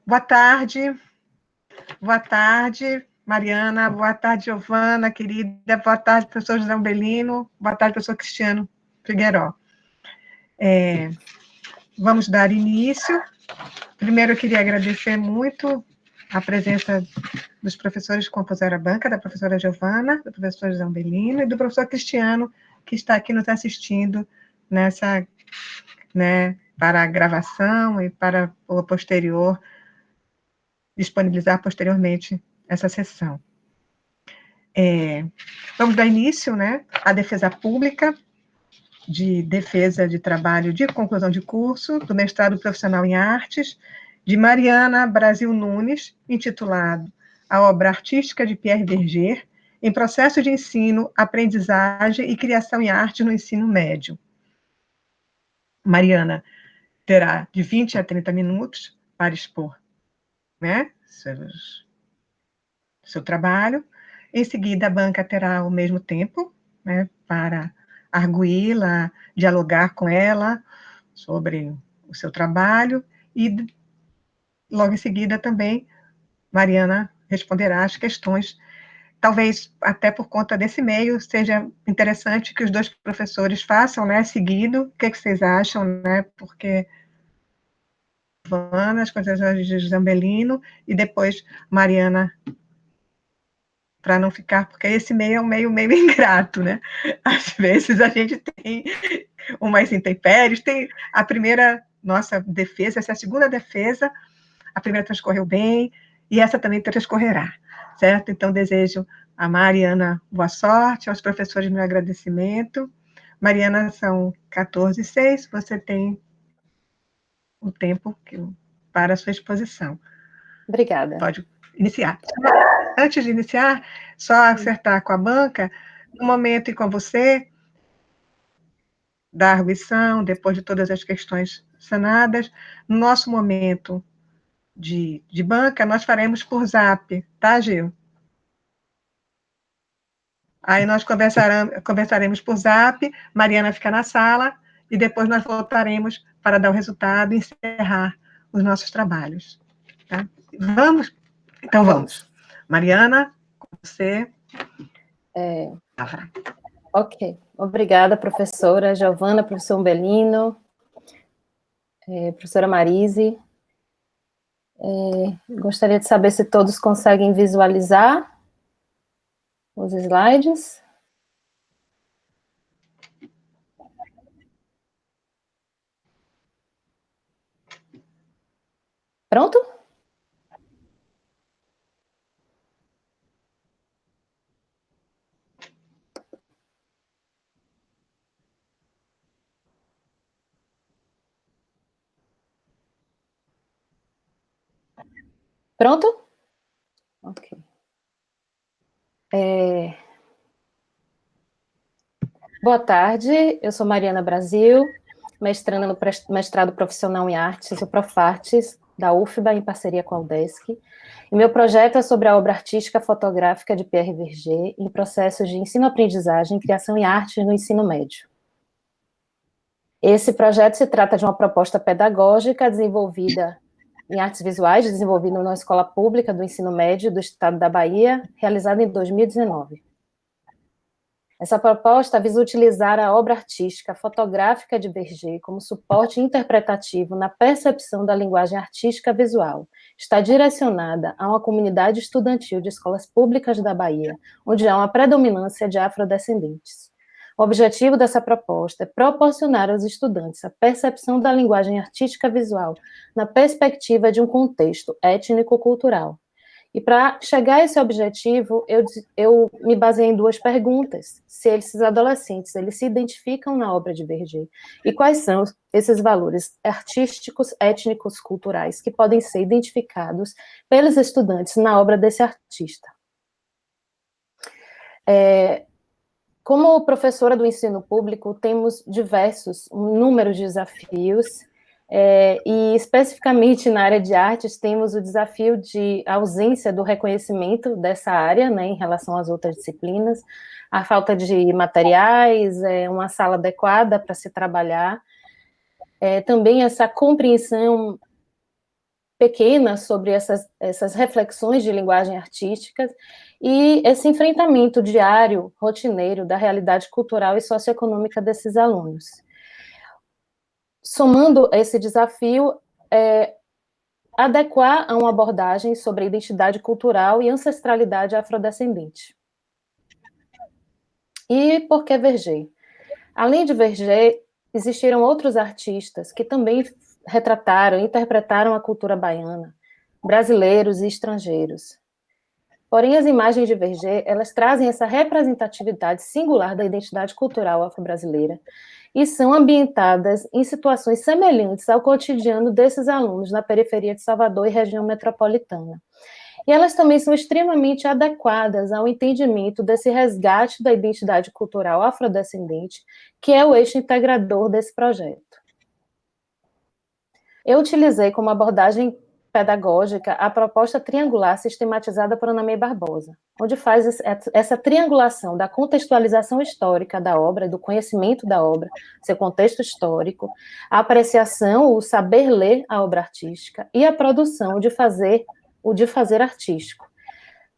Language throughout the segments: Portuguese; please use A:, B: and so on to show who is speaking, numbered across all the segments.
A: Boa tarde, Mariana, boa tarde, Giovana, querida, boa tarde, professor José Umbelino, boa tarde, professor Cristiano Figueiró. Vamos dar início. Primeiro, eu queria agradecer muito a presença dos professores que compuseram a banca, da professora Giovana, do professor José Umbelino e do professor Cristiano, que está aqui nos assistindo nessa, para a gravação e para o posterior, disponibilizar posteriormente essa sessão. Vamos dar início, à defesa pública de defesa de trabalho de conclusão de curso do mestrado profissional em artes de Mariana Brasil Nunes, intitulado A Obra Artística de Pierre Berger em Processo de Ensino, Aprendizagem e Criação em Arte no Ensino Médio. Mariana terá de 20 a 30 minutos para expor seu trabalho. Em seguida, a banca terá o mesmo tempo para arguí-la, dialogar com ela sobre o seu trabalho, e logo em seguida também Mariana responderá as questões. Talvez até por conta desse meio seja interessante que os dois professores façam, seguido. O que vocês acham, Porque Ana, as considerações de Zambelino, e depois Mariana, para não ficar, porque esse meio é um meio ingrato, Às vezes a gente tem umas intempéries, tem a primeira, nossa defesa, essa é a segunda defesa, a primeira transcorreu bem, e essa também transcorrerá, certo? Então, desejo a Mariana boa sorte, aos professores meu agradecimento. Mariana, são 14h06, você tem o tempo para a sua exposição.
B: Obrigada.
A: Pode iniciar. Antes de iniciar, só acertar com a banca, no momento e com você, da arguição, depois de todas as questões sanadas, no nosso momento de banca, nós faremos por Zap, tá, Gil? Aí nós conversaremos por Zap, Mariana fica na sala, e depois nós voltaremos para dar o resultado e encerrar os nossos trabalhos. Tá? Vamos? Então vamos. Mariana, com você.
B: Ok. Obrigada, professora Giovana, professor Umbelino, professora Marise. Gostaria de saber se todos conseguem visualizar os slides. Pronto? Pronto? Ok. Boa tarde, eu sou Mariana Brasil, mestranda no mestrado profissional em artes, o Profartes, da UFBA, em parceria com a UDESC. E meu projeto é sobre a obra artística fotográfica de Pierre Berger em processos de ensino-aprendizagem, criação e arte no ensino médio. Esse projeto se trata de uma proposta pedagógica desenvolvida em artes visuais, desenvolvida numa escola pública do ensino médio do estado da Bahia, realizada em 2019. Essa proposta visa utilizar a obra artística fotográfica de Berger como suporte interpretativo na percepção da linguagem artística visual. Está direcionada a uma comunidade estudantil de escolas públicas da Bahia, onde há uma predominância de afrodescendentes. O objetivo dessa proposta é proporcionar aos estudantes a percepção da linguagem artística visual na perspectiva de um contexto étnico-cultural. E para chegar a esse objetivo, eu me baseei em duas perguntas: se esses adolescentes eles se identificam na obra de Berger, e quais são esses valores artísticos, étnicos, culturais que podem ser identificados pelos estudantes na obra desse artista. Como professora do ensino público, temos um número de desafios, e especificamente na área de artes temos o desafio de ausência do reconhecimento dessa área, em relação às outras disciplinas, a falta de materiais, uma sala adequada para se trabalhar, também essa compreensão pequena sobre essas reflexões de linguagem artística e esse enfrentamento diário, rotineiro, da realidade cultural e socioeconômica desses alunos. Somando esse desafio, adequar a uma abordagem sobre a identidade cultural e ancestralidade afrodescendente. E por que Verger? Além de Verger, existiram outros artistas que também retrataram, interpretaram a cultura baiana, brasileiros e estrangeiros. Porém, as imagens de Verger, elas trazem essa representatividade singular da identidade cultural afro-brasileira e são ambientadas em situações semelhantes ao cotidiano desses alunos na periferia de Salvador e região metropolitana. E elas também são extremamente adequadas ao entendimento desse resgate da identidade cultural afrodescendente, que é o eixo integrador desse projeto. Eu utilizei como abordagem pedagógica a proposta triangular sistematizada por Ana May Barbosa, onde faz essa triangulação da contextualização histórica da obra, do conhecimento da obra, seu contexto histórico, a apreciação, o saber ler a obra artística e a produção, o de fazer artístico.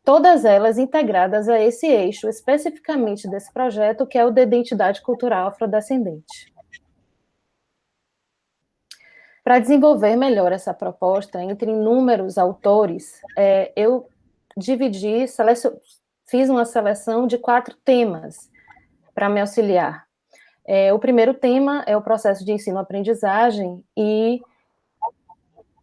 B: Todas elas integradas a esse eixo, especificamente desse projeto, que é o de identidade cultural afrodescendente. Para desenvolver melhor essa proposta, entre inúmeros autores, eu fiz uma seleção de 4 temas para me auxiliar. O primeiro tema é o processo de ensino-aprendizagem, e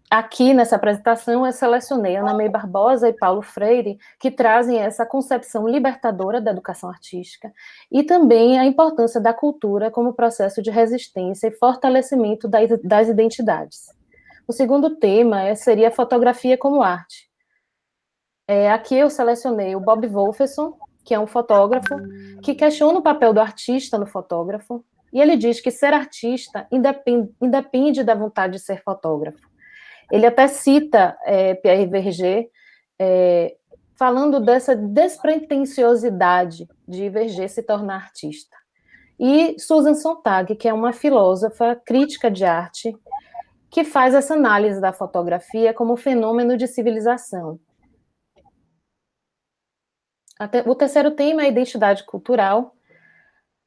B: aqui nessa apresentação eu selecionei Ana May Barbosa e Paulo Freire, que trazem essa concepção libertadora da educação artística e também a importância da cultura como processo de resistência e fortalecimento das identidades. O segundo tema seria a fotografia como arte. Aqui eu selecionei o Bob Wolferson, que é um fotógrafo, que questiona o papel do artista no fotógrafo, e ele diz que ser artista independe da vontade de ser fotógrafo. Ele até cita Pierre Verger, falando dessa despretensiosidade de Verger se tornar artista. E Susan Sontag, que é uma filósofa crítica de arte, que faz essa análise da fotografia como fenômeno de civilização. O terceiro tema é a identidade cultural,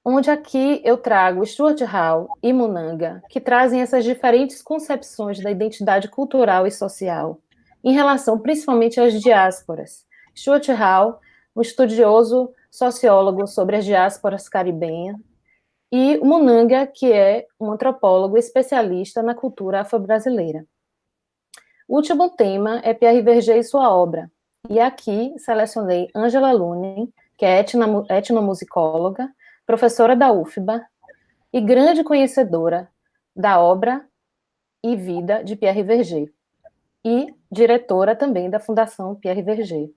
B: onde aqui eu trago Stuart Hall e Munanga, que trazem essas diferentes concepções da identidade cultural e social, em relação principalmente às diásporas. Stuart Hall, um estudioso sociólogo sobre as diásporas caribenhas, e Munanga, que é um antropólogo especialista na cultura afro-brasileira. O último tema é Pierre Verger e sua obra, e aqui selecionei Angela Lunen, que é etnomusicóloga, professora da UFBA e grande conhecedora da obra e vida de Pierre Verger, e diretora também da Fundação Pierre Verger.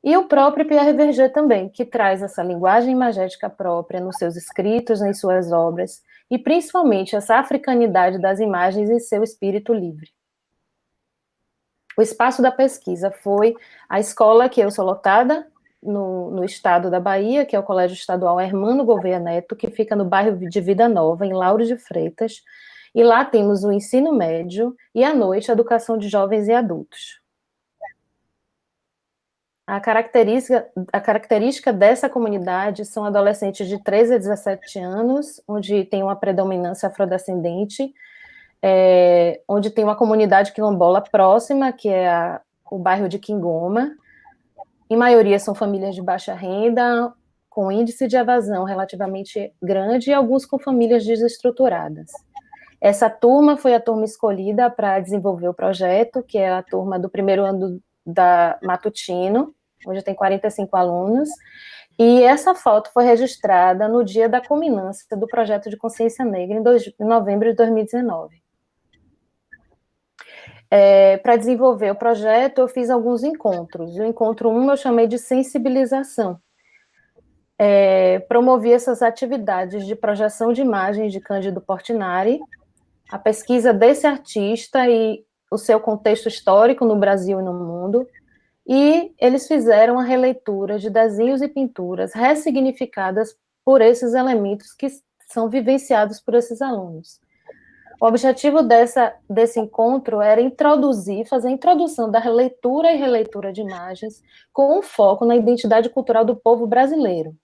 B: E o próprio Pierre Verger também, que traz essa linguagem imagética própria nos seus escritos, nas suas obras, e principalmente essa africanidade das imagens e seu espírito livre. O espaço da pesquisa foi a escola que eu sou lotada, no estado da Bahia, que é o Colégio Estadual Hermano Gouveia Neto, que fica no bairro de Vida Nova, em Lauro de Freitas, e lá temos o ensino médio e, à noite, a educação de jovens e adultos. A característica dessa comunidade são adolescentes de 13 a 17 anos, onde tem uma predominância afrodescendente, onde tem uma comunidade quilombola próxima, que é o bairro de Quingoma. Em maioria são famílias de baixa renda, com índice de evasão relativamente grande, e alguns com famílias desestruturadas. Essa turma foi a turma escolhida para desenvolver o projeto, que é a turma do primeiro ano da Matutino, onde tem 45 alunos, e essa foto foi registrada no dia da culminância do projeto de consciência negra, em novembro de 2019. Para desenvolver o projeto, eu fiz alguns encontros. O encontro 1 eu chamei de sensibilização. Promovi essas atividades de projeção de imagens de Cândido Portinari, a pesquisa desse artista e o seu contexto histórico no Brasil e no mundo, e eles fizeram a releitura de desenhos e pinturas ressignificadas por esses elementos que são vivenciados por esses alunos. O objetivo desse encontro era fazer a introdução da leitura e releitura de imagens com um foco na identidade cultural do povo brasileiro.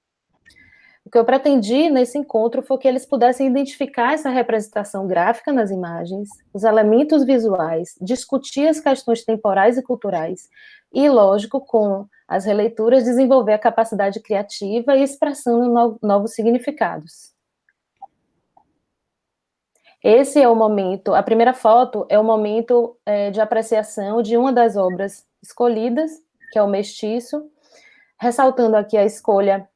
B: O que eu pretendi nesse encontro foi que eles pudessem identificar essa representação gráfica nas imagens, os elementos visuais, discutir as questões temporais e culturais, e, lógico, com as releituras, desenvolver a capacidade criativa e expressando novos significados. Esse é o momento, a primeira foto é o momento de apreciação de uma das obras escolhidas, que é o Mestiço, ressaltando aqui a escolha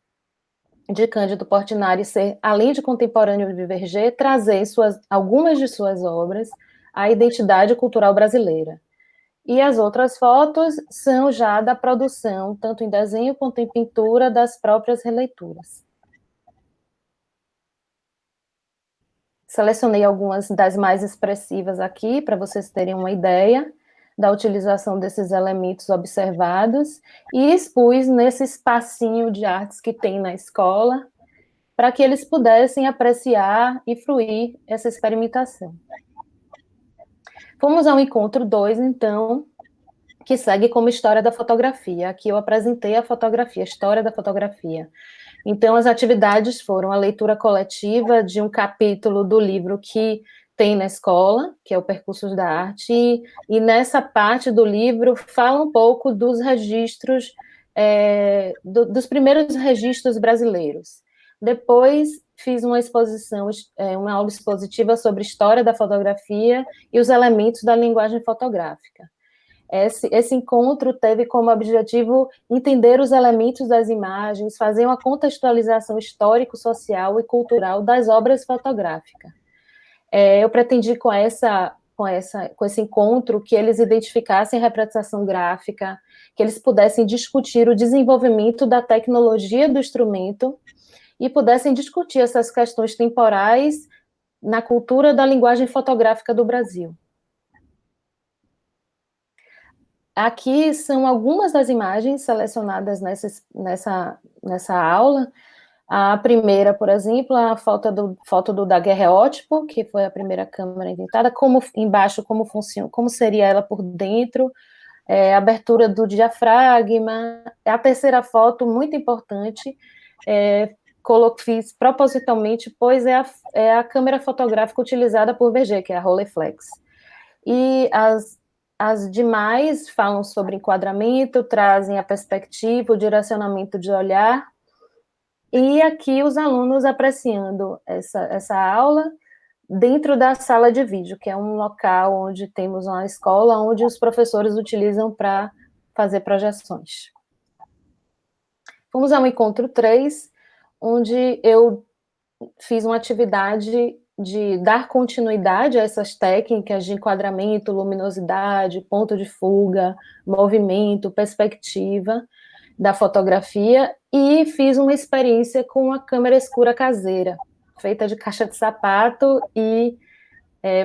B: de Cândido Portinari ser, além de contemporâneo de Verger, trazer algumas de suas obras à identidade cultural brasileira. E as outras fotos são já da produção, tanto em desenho quanto em pintura, das próprias releituras. Selecionei algumas das mais expressivas aqui, para vocês terem uma ideia da utilização desses elementos observados, e expus nesse espacinho de artes que tem na escola, para que eles pudessem apreciar e fruir essa experimentação. Fomos ao encontro 2, então, que segue como História da Fotografia. Aqui eu apresentei a fotografia, a história da fotografia. Então, as atividades foram a leitura coletiva de um capítulo do livro que tem na escola, que é o Percursos da Arte, e nessa parte do livro fala um pouco dos registros, dos primeiros registros brasileiros. Depois, fiz uma exposição, uma aula expositiva sobre história da fotografia e os elementos da linguagem fotográfica. Esse encontro teve como objetivo entender os elementos das imagens, fazer uma contextualização histórico, social e cultural das obras fotográficas. Eu pretendi com esse encontro que eles identificassem a representação gráfica, que eles pudessem discutir o desenvolvimento da tecnologia do instrumento e pudessem discutir essas questões temporais na cultura da linguagem fotográfica do Brasil. Aqui são algumas das imagens selecionadas nessa aula. A primeira, por exemplo, a foto do daguerreótipo, que foi a primeira câmera inventada, embaixo como seria ela por dentro, a abertura do diafragma. A terceira foto, muito importante, fiz propositalmente, pois é a câmera fotográfica utilizada por Verger, que é a Rolleiflex. E as demais falam sobre enquadramento, trazem a perspectiva, o direcionamento de olhar, e aqui os alunos apreciando essa aula dentro da sala de vídeo, que é um local onde temos uma escola, onde os professores utilizam para fazer projeções. Fomos ao encontro 3, onde eu fiz uma atividade de dar continuidade a essas técnicas de enquadramento, luminosidade, ponto de fuga, movimento, perspectiva da fotografia, e fiz uma experiência com a câmera escura caseira, feita de caixa de sapato e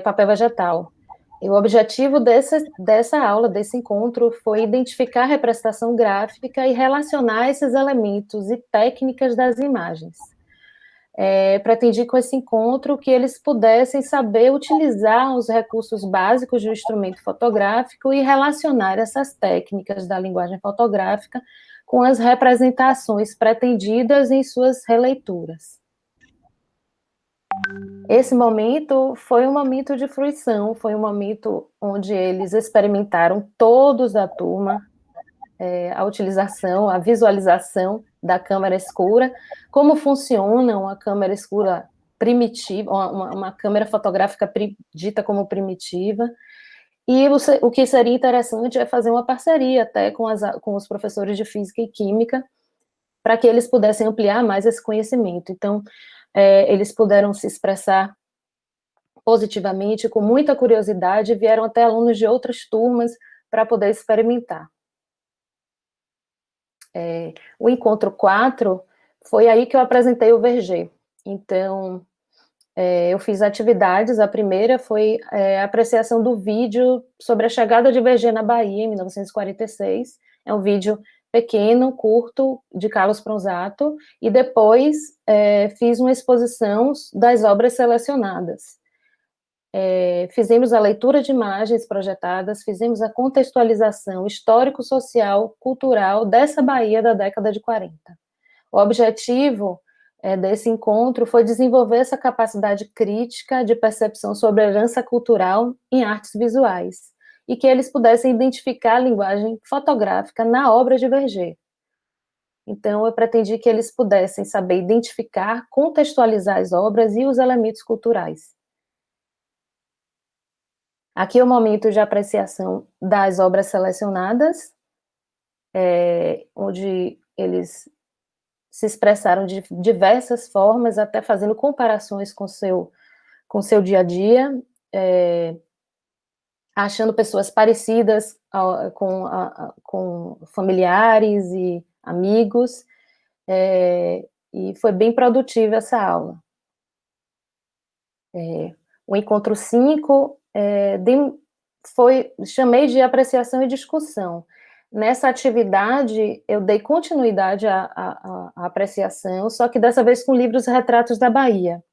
B: papel vegetal. E o objetivo dessa aula, desse encontro, foi identificar a representação gráfica e relacionar esses elementos e técnicas das imagens. Pretendi com esse encontro que eles pudessem saber utilizar os recursos básicos do instrumento fotográfico e relacionar essas técnicas da linguagem fotográfica com as representações pretendidas em suas releituras. Esse momento foi um momento de fruição, foi um momento onde eles experimentaram, todos da turma, a utilização, a visualização da câmera escura, como funciona uma câmera escura primitiva, uma câmera fotográfica dita como primitiva, e o que seria interessante é fazer uma parceria até com os professores de física e química, para que eles pudessem ampliar mais esse conhecimento. Então, eles puderam se expressar positivamente, com muita curiosidade, vieram até alunos de outras turmas para poder experimentar. O encontro 4 foi aí que eu apresentei o Verger. Então, eu fiz atividades. A primeira foi a apreciação do vídeo sobre a chegada de Verger na Bahia, em 1946. É um vídeo pequeno, curto, de Carlos Pronzato, e depois fiz uma exposição das obras selecionadas. fizemos a leitura de imagens projetadas, fizemos a contextualização histórico-social, cultural dessa Bahia da década de 40. O objetivo desse encontro foi desenvolver essa capacidade crítica de percepção sobre a herança cultural em artes visuais, e que eles pudessem identificar a linguagem fotográfica na obra de Verger. Então, eu pretendi que eles pudessem saber identificar, contextualizar as obras e os elementos culturais. Aqui é o momento de apreciação das obras selecionadas, onde eles se expressaram de diversas formas, até fazendo comparações com seu dia a dia, achando pessoas parecidas com familiares e amigos, e foi bem produtiva essa aula. O encontro 5 chamei de apreciação e discussão. Nessa atividade, eu dei continuidade à apreciação, só que dessa vez com livros retratos da Bahia.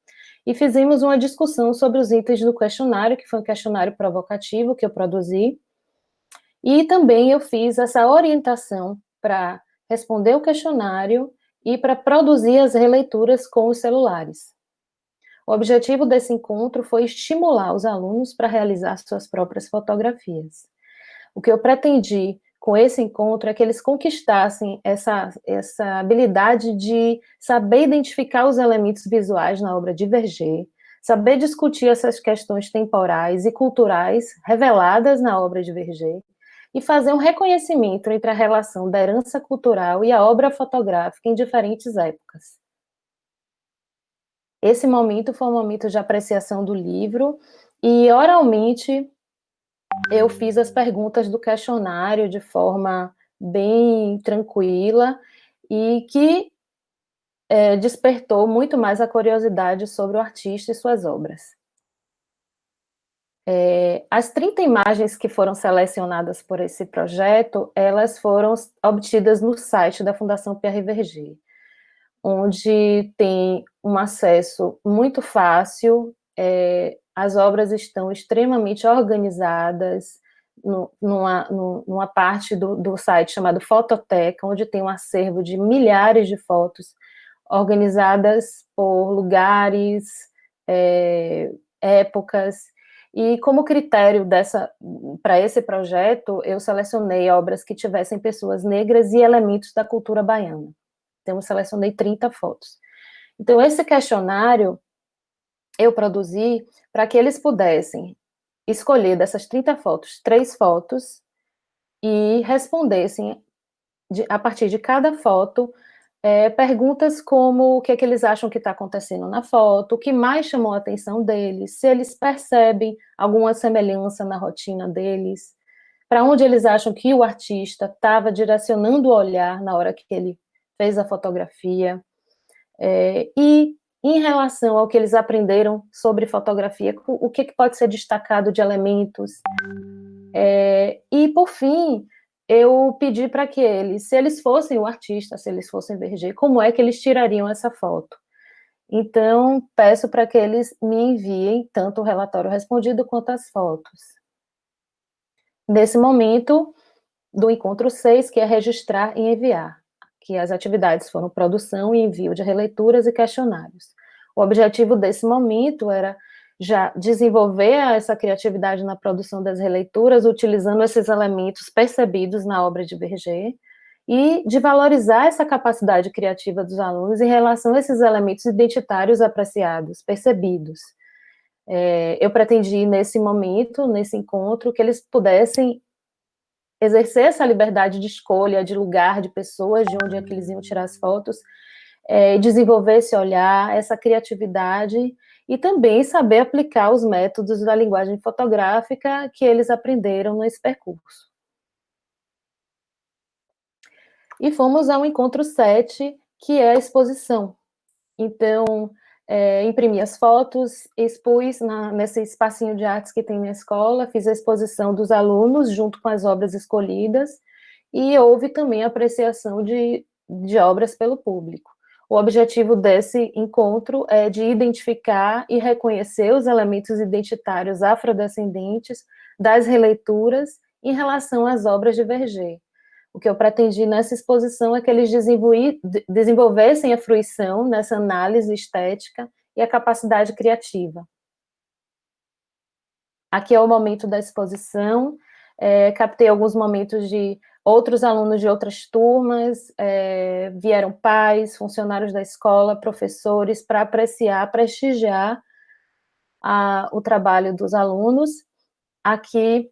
B: E fizemos uma discussão sobre os itens do questionário, que foi um questionário provocativo que eu produzi, e também eu fiz essa orientação para responder o questionário e para produzir as releituras com os celulares. O objetivo desse encontro foi estimular os alunos para realizar suas próprias fotografias. O que eu pretendi com esse encontro é que eles conquistassem essa habilidade de saber identificar os elementos visuais na obra de Verger, saber discutir essas questões temporais e culturais reveladas na obra de Verger, e fazer um reconhecimento entre a relação da herança cultural e a obra fotográfica em diferentes épocas. Esse momento foi um momento de apreciação do livro, e oralmente eu fiz as perguntas do questionário de forma bem tranquila, e que despertou muito mais a curiosidade sobre o artista e suas obras. As 30 imagens que foram selecionadas por esse projeto, elas foram obtidas no site da Fundação Pierre Verger, onde tem um acesso muito fácil, as obras estão extremamente organizadas numa parte do site chamado Fototeca, onde tem um acervo de milhares de fotos organizadas por lugares, épocas, e como critério para esse projeto, eu selecionei obras que tivessem pessoas negras e elementos da cultura baiana. Então, eu selecionei 30 fotos. Então, esse questionário eu produzi para que eles pudessem escolher dessas 30 fotos, 3 fotos, e respondessem, a partir de cada foto, perguntas como o que é que eles acham que está acontecendo na foto, o que mais chamou a atenção deles, se eles percebem alguma semelhança na rotina deles, para onde eles acham que o artista estava direcionando o olhar na hora que ele fez a fotografia, e em relação ao que eles aprenderam sobre fotografia, o que pode ser destacado de elementos. E, por fim, eu pedi para que eles, se eles fossem o artista, se eles fossem Verger, como é que eles tirariam essa foto? Então, peço para que eles me enviem tanto o relatório respondido quanto as fotos. Nesse momento do encontro 6, que é registrar e enviar, que as atividades foram produção e envio de releituras e questionários. O objetivo desse momento era já desenvolver essa criatividade na produção das releituras, utilizando esses elementos percebidos na obra de Verger, e de valorizar essa capacidade criativa dos alunos em relação a esses elementos identitários apreciados, percebidos. Eu pretendi, nesse momento, nesse encontro, que eles pudessem exercer essa liberdade de escolha, de lugar, de pessoas, de onde é que eles iam tirar as fotos, desenvolver esse olhar, essa criatividade, e também saber aplicar os métodos da linguagem fotográfica que eles aprenderam nesse percurso. E fomos ao encontro 7, que é a exposição. Então, imprimi as fotos, expus nesse espacinho de artes que tem na escola, fiz a exposição dos alunos junto com as obras escolhidas, e houve também apreciação de obras pelo público. o objetivo desse encontro é de identificar e reconhecer os elementos identitários afrodescendentes das releituras em relação às obras de Verger. O que eu pretendi nessa exposição é que eles desenvolvessem a fruição nessa análise estética e a capacidade criativa. Aqui é o momento da exposição, captei alguns momentos de outros alunos de outras turmas, vieram pais, funcionários da escola, professores, para apreciar, prestigiar o trabalho dos alunos. Aqui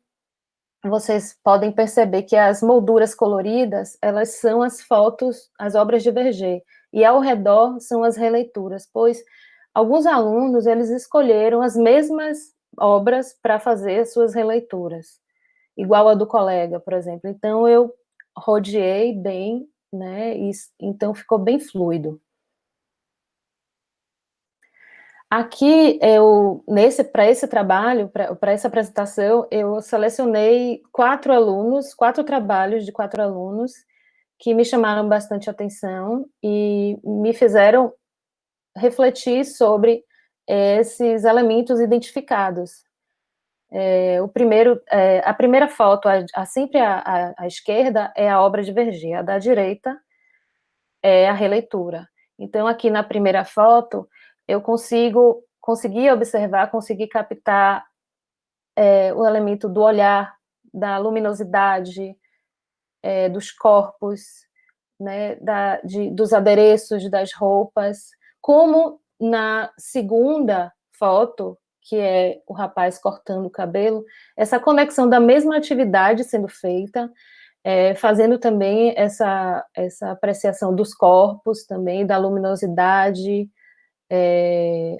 B: vocês podem perceber que as molduras coloridas, elas são as fotos, as obras de Verger, e ao redor são as releituras, pois alguns alunos, eles escolheram as mesmas obras para fazer as suas releituras, igual a do colega, por exemplo. Então, eu rodeei bem, né, e então ficou bem fluido. Aqui, para esse trabalho, para essa apresentação, eu selecionei 4 trabalhos de 4 alunos, que me chamaram bastante atenção e me fizeram refletir sobre esses elementos identificados. A primeira foto, sempre à esquerda, é a obra de Verger, a da direita é a releitura. Então, aqui na primeira foto, eu consegui observar, consegui captar o elemento do olhar, da luminosidade, dos corpos, né, dos adereços, das roupas, como na segunda foto, que é o rapaz cortando o cabelo, essa conexão da mesma atividade sendo feita, fazendo também essa apreciação dos corpos também, da luminosidade.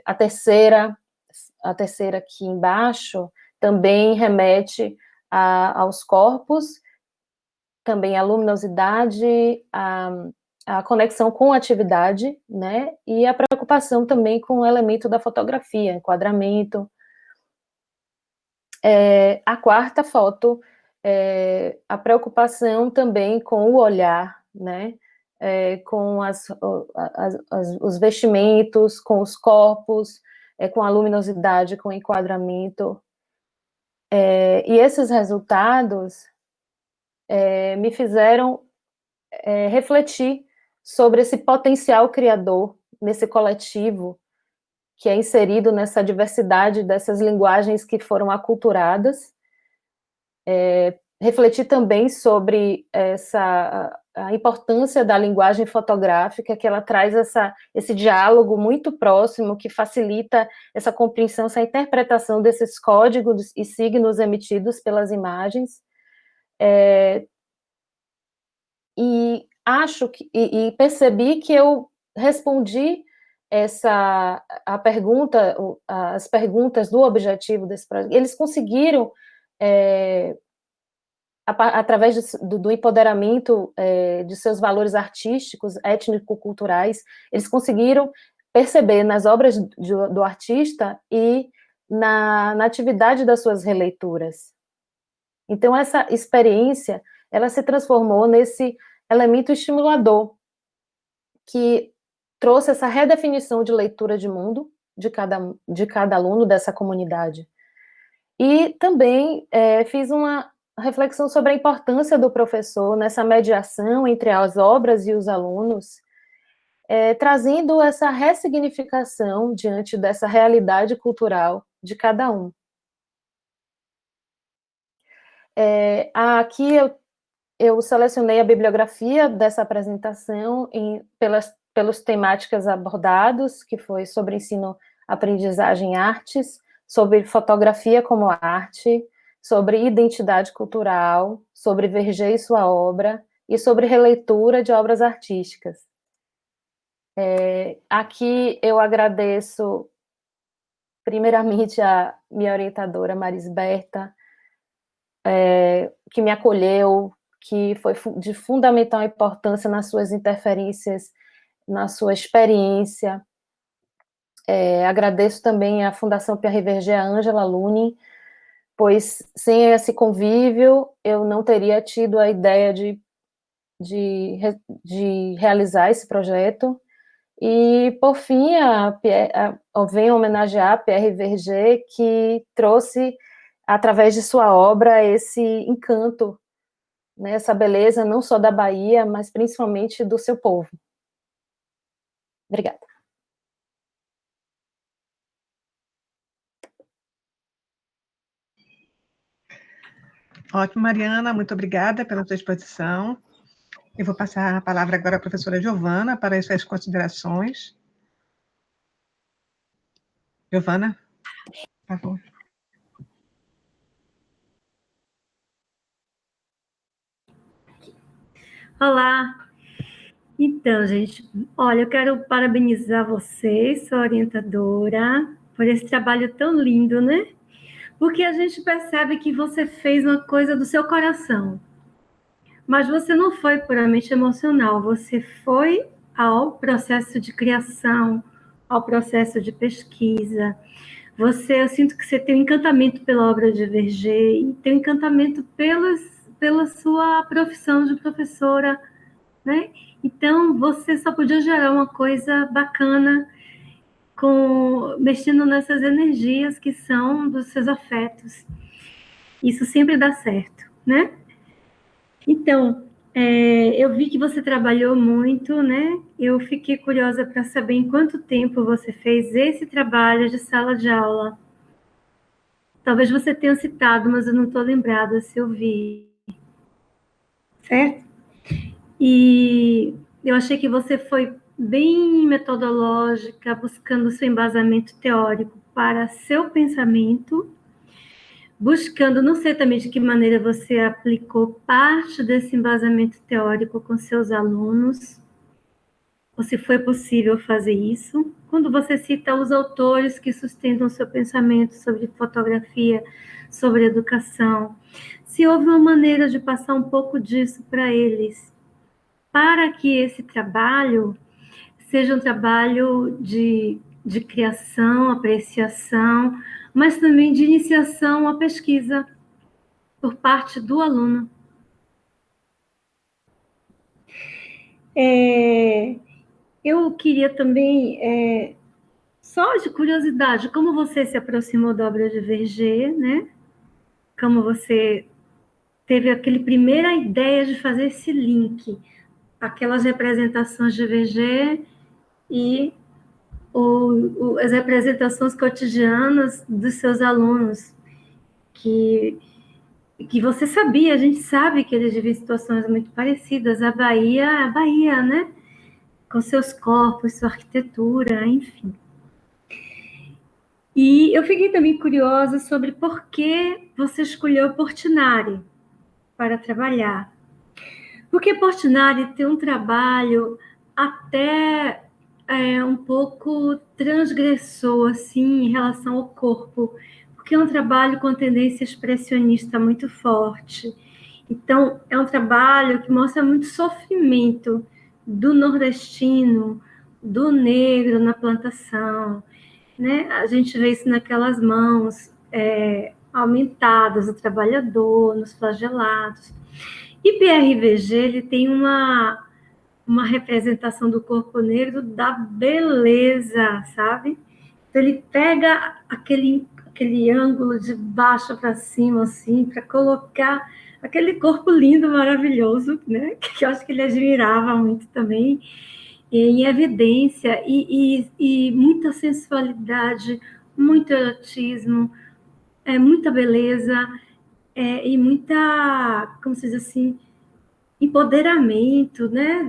B: A terceira aqui embaixo também remete aos corpos, também a luminosidade, a conexão com a atividade, né, e a preocupação também com o elemento da fotografia, enquadramento. A quarta foto, a preocupação também com o olhar, né, com os vestimentos, com os corpos, com a luminosidade, com o enquadramento. E esses resultados me fizeram refletir sobre esse potencial criador, nesse coletivo, que é inserido nessa diversidade dessas linguagens que foram aculturadas. Refletir também sobre a importância da linguagem fotográfica, que ela traz esse diálogo muito próximo, que facilita essa compreensão, essa interpretação desses códigos e signos emitidos pelas imagens. E percebi que eu respondi as perguntas do objetivo desse projeto. Eles conseguiram, através do empoderamento de seus valores artísticos, étnico-culturais, eles conseguiram perceber nas obras do artista e na atividade das suas releituras. Então, essa experiência, ela se transformou nesse elemento estimulador, que trouxe essa redefinição de leitura de mundo de cada aluno dessa comunidade. E também fiz uma reflexão sobre a importância do professor nessa mediação entre as obras e os alunos, trazendo essa ressignificação diante dessa realidade cultural de cada um. Aqui eu selecionei a bibliografia dessa apresentação pelas temáticas abordadas, que foi sobre ensino, aprendizagem e artes, sobre fotografia como arte, sobre identidade cultural, sobre Verger e sua obra, e sobre releitura de obras artísticas. Aqui eu agradeço, primeiramente, a minha orientadora, Marisberta, que me acolheu, que foi de fundamental importância nas suas interferências, na sua experiência. Agradeço também à Fundação Pierre Verger, a Ângela Lunin, pois sem esse convívio eu não teria tido a ideia de realizar esse projeto, E, por fim, venho homenagear Pierre Verger, que trouxe, através de sua obra, esse encanto, né, essa beleza, não só da Bahia, mas principalmente do seu povo. Obrigada.
A: Ótimo, Mariana, muito obrigada pela sua exposição. Eu vou passar a palavra agora à professora Giovana para as suas considerações. Giovana, por favor.
C: Olá! Então, gente, olha, eu quero parabenizar vocês, sua orientadora, por esse trabalho tão lindo, né? Porque a gente percebe que você fez uma coisa do seu coração. Mas você não foi puramente emocional, você foi ao processo de criação, ao processo de pesquisa. Eu sinto que você tem um encantamento pela obra de Verger e tem um encantamento pela sua profissão de professora, né? Então, você só podia gerar uma coisa bacana mexendo nessas energias que são dos seus afetos. Isso sempre dá certo, né? Então, eu vi que você trabalhou muito, né? Eu fiquei curiosa para saber em quanto tempo você fez esse trabalho de sala de aula. Talvez você tenha citado, mas eu não estou lembrada se eu vi. Certo? E eu achei que você foi bem metodológica, buscando seu embasamento teórico para seu pensamento, buscando, não sei também de que maneira você aplicou parte desse embasamento teórico com seus alunos, ou se foi possível fazer isso. Quando você cita os autores que sustentam seu pensamento sobre fotografia, sobre educação, se houve uma maneira de passar um pouco disso para eles, para que esse trabalho seja um trabalho de criação, apreciação, mas também de iniciação à pesquisa por parte do aluno. Eu queria também, só de curiosidade, como você se aproximou da obra de Verger, né? Como você teve aquela primeira ideia de fazer esse link, aquelas representações de Verger e as representações cotidianas dos seus alunos, que você sabia, a gente sabe que eles vivem situações muito parecidas. A Bahia, né? Com seus corpos, sua arquitetura, enfim. E eu fiquei também curiosa sobre por que você escolheu Portinari para trabalhar. Porque Portinari tem um trabalho até um pouco transgressor, assim, em relação ao corpo, porque é um trabalho com tendência expressionista muito forte. Então, é um trabalho que mostra muito sofrimento do nordestino, do negro na plantação, né? A gente vê isso naquelas mãos aumentadas do trabalhador, nos flagelados. E PRVG, ele tem uma representação do corpo negro da beleza, sabe? Então, ele pega aquele ângulo de baixo para cima, assim, para colocar aquele corpo lindo, maravilhoso, né? Que eu acho que ele admirava muito também, em evidência, e muita sensualidade, muito erotismo, muita beleza, e muita, como se diz assim, empoderamento, né,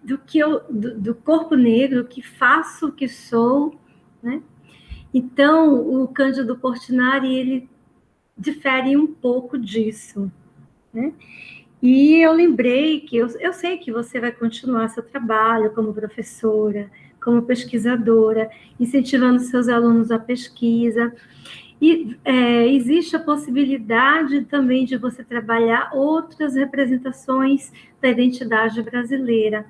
C: do corpo negro, que faço, que sou, né? Então, o Cândido Portinari, ele difere um pouco disso, né? E eu lembrei que eu sei que você vai continuar seu trabalho como professora, como pesquisadora, incentivando seus alunos à pesquisa. E existe a possibilidade também de você trabalhar outras representações da identidade brasileira.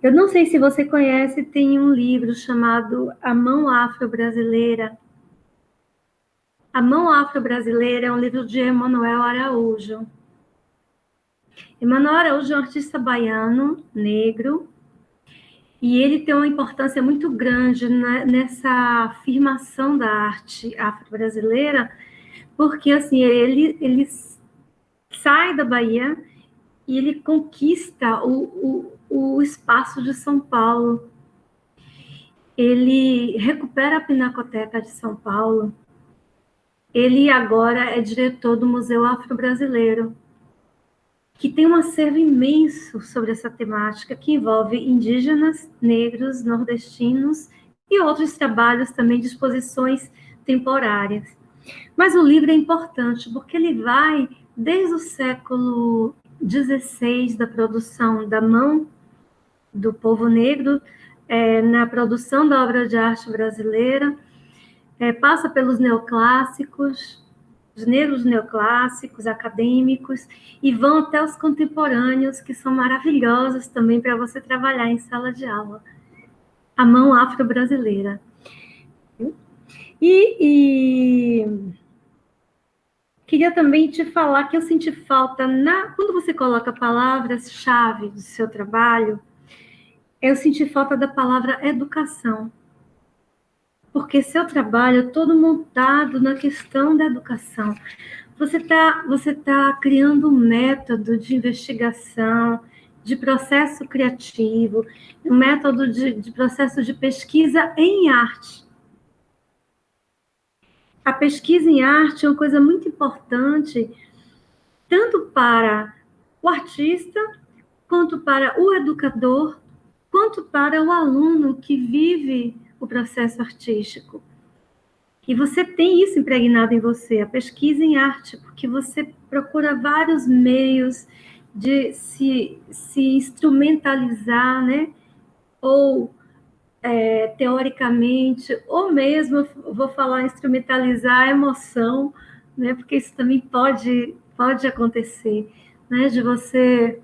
C: Eu não sei se você conhece, tem um livro chamado A Mão Afro-Brasileira. A Mão Afro-Brasileira é um livro de Emanuel Araújo. Emanuel Araújo é um artista baiano, negro, E ele tem uma importância muito grande nessa afirmação da arte afro-brasileira, porque assim, ele sai da Bahia e ele conquista o espaço de São Paulo. Ele recupera a Pinacoteca de São Paulo. Ele agora é diretor do Museu Afro-Brasileiro, que tem um acervo imenso sobre essa temática, que envolve indígenas, negros, nordestinos e outros trabalhos também de exposições temporárias. Mas o livro é importante porque ele vai desde o século XVI, da produção da mão do povo negro, na produção da obra de arte brasileira, passa pelos neoclássicos, os negros neoclássicos, acadêmicos, e vão até os contemporâneos, que são maravilhosos também para você trabalhar em sala de aula. A mão afro-brasileira. E queria também te falar que eu senti falta, quando você coloca palavras-chave do seu trabalho, eu senti falta da palavra educação. Porque seu trabalho é todo montado na questão da educação. Você tá criando um método de investigação, de processo criativo, um método de processo de pesquisa em arte. A pesquisa em arte é uma coisa muito importante, tanto para o artista, quanto para o educador, quanto para o aluno que vive o processo artístico. E você tem isso impregnado em você, a pesquisa em arte, porque você procura vários meios de se instrumentalizar, né? Ou teoricamente, ou mesmo, vou falar instrumentalizar a emoção, né? Porque isso também pode acontecer, né? De você,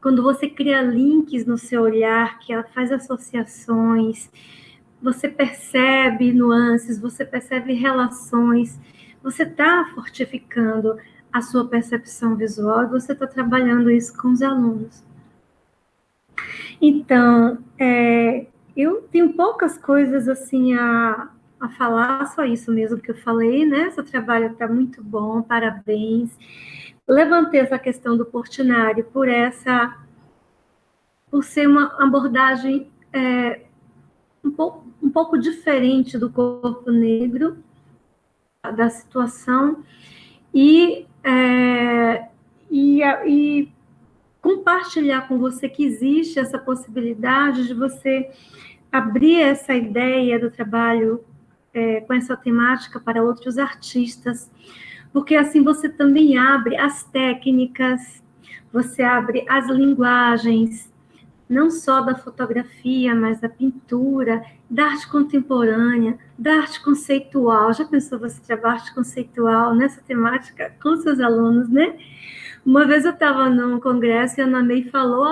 C: quando você cria links no seu olhar, que ela faz associações, você percebe nuances, você percebe relações, você está fortificando a sua percepção visual e você está trabalhando isso com os alunos. Então, eu tenho poucas coisas assim a falar, só isso mesmo que eu falei, né? Seu trabalho está muito bom, parabéns. Levantei essa questão do Portinari por ser uma abordagem um pouco diferente do corpo negro, da situação, e compartilhar com você que existe essa possibilidade de você abrir essa ideia do trabalho com essa temática para outros artistas, porque assim você também abre as técnicas, você abre as linguagens, não só da fotografia, mas da pintura, da arte contemporânea, da arte conceitual. Já pensou você trabalhar arte conceitual nessa temática com seus alunos, né? Uma vez eu estava num congresso e a Ana May falou,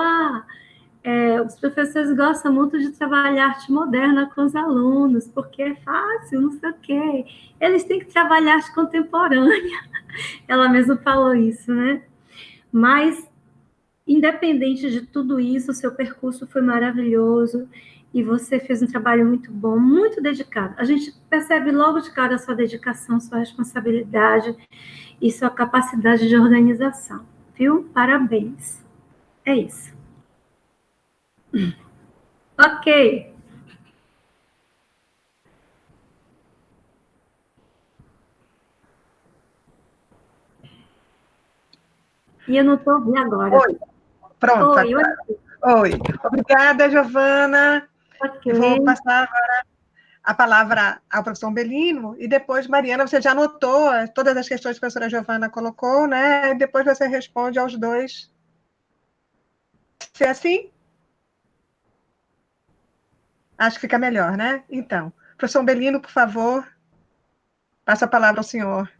C: os professores gostam muito de trabalhar arte moderna com os alunos, porque é fácil, não sei o quê. Eles têm que trabalhar arte contemporânea. Ela mesma falou isso, né? Mas independente de tudo isso, o seu percurso foi maravilhoso e você fez um trabalho muito bom, muito dedicado. A gente percebe logo de cara a sua dedicação, sua responsabilidade e sua capacidade de organização, viu? Parabéns. É isso. Ok. E eu não estou ouvindo agora.
A: Oi. Pronto.
C: Oi.
A: Oi. Obrigada, Giovana.
C: Okay.
A: Eu vou passar agora a palavra ao professor Belino, e depois, Mariana, você já anotou todas as questões que a professora Giovana colocou, né? E depois você responde aos dois. Se é assim? Acho que fica melhor, né? Então, professor Belino, por favor, passa a palavra ao senhor.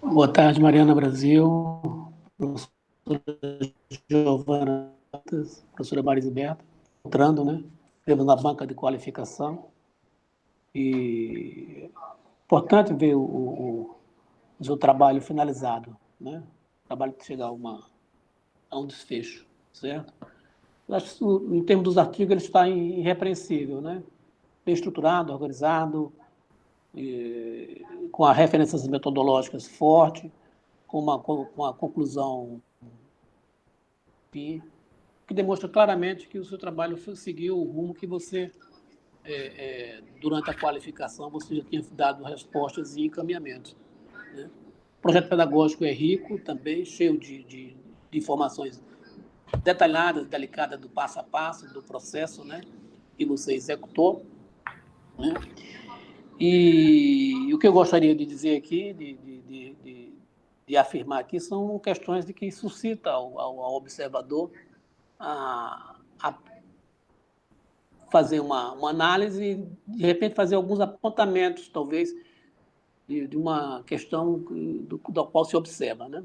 D: Boa tarde, Mariana Brasil, professora Giovana, professora Marisberta, entrando, né? Temos na banca de qualificação. E importante ver o seu trabalho finalizado, né? O trabalho que chega a uma a um desfecho, certo? Eu acho que isso, em termos dos artigos, ele está irrepreensível, né? Bem estruturado, organizado, com as referências metodológicas forte, com uma conclusão que demonstra claramente que o seu trabalho seguiu o rumo que você, durante a qualificação, você já tinha dado respostas e encaminhamentos, né? O projeto pedagógico é rico também, cheio de informações detalhadas, delicadas do passo a passo, do processo, né, que você executou, né? E o que eu gostaria de dizer aqui, de afirmar aqui, são questões de que suscita ao observador a fazer uma análise e, de repente, fazer alguns apontamentos, talvez, de uma questão da qual se observa, né?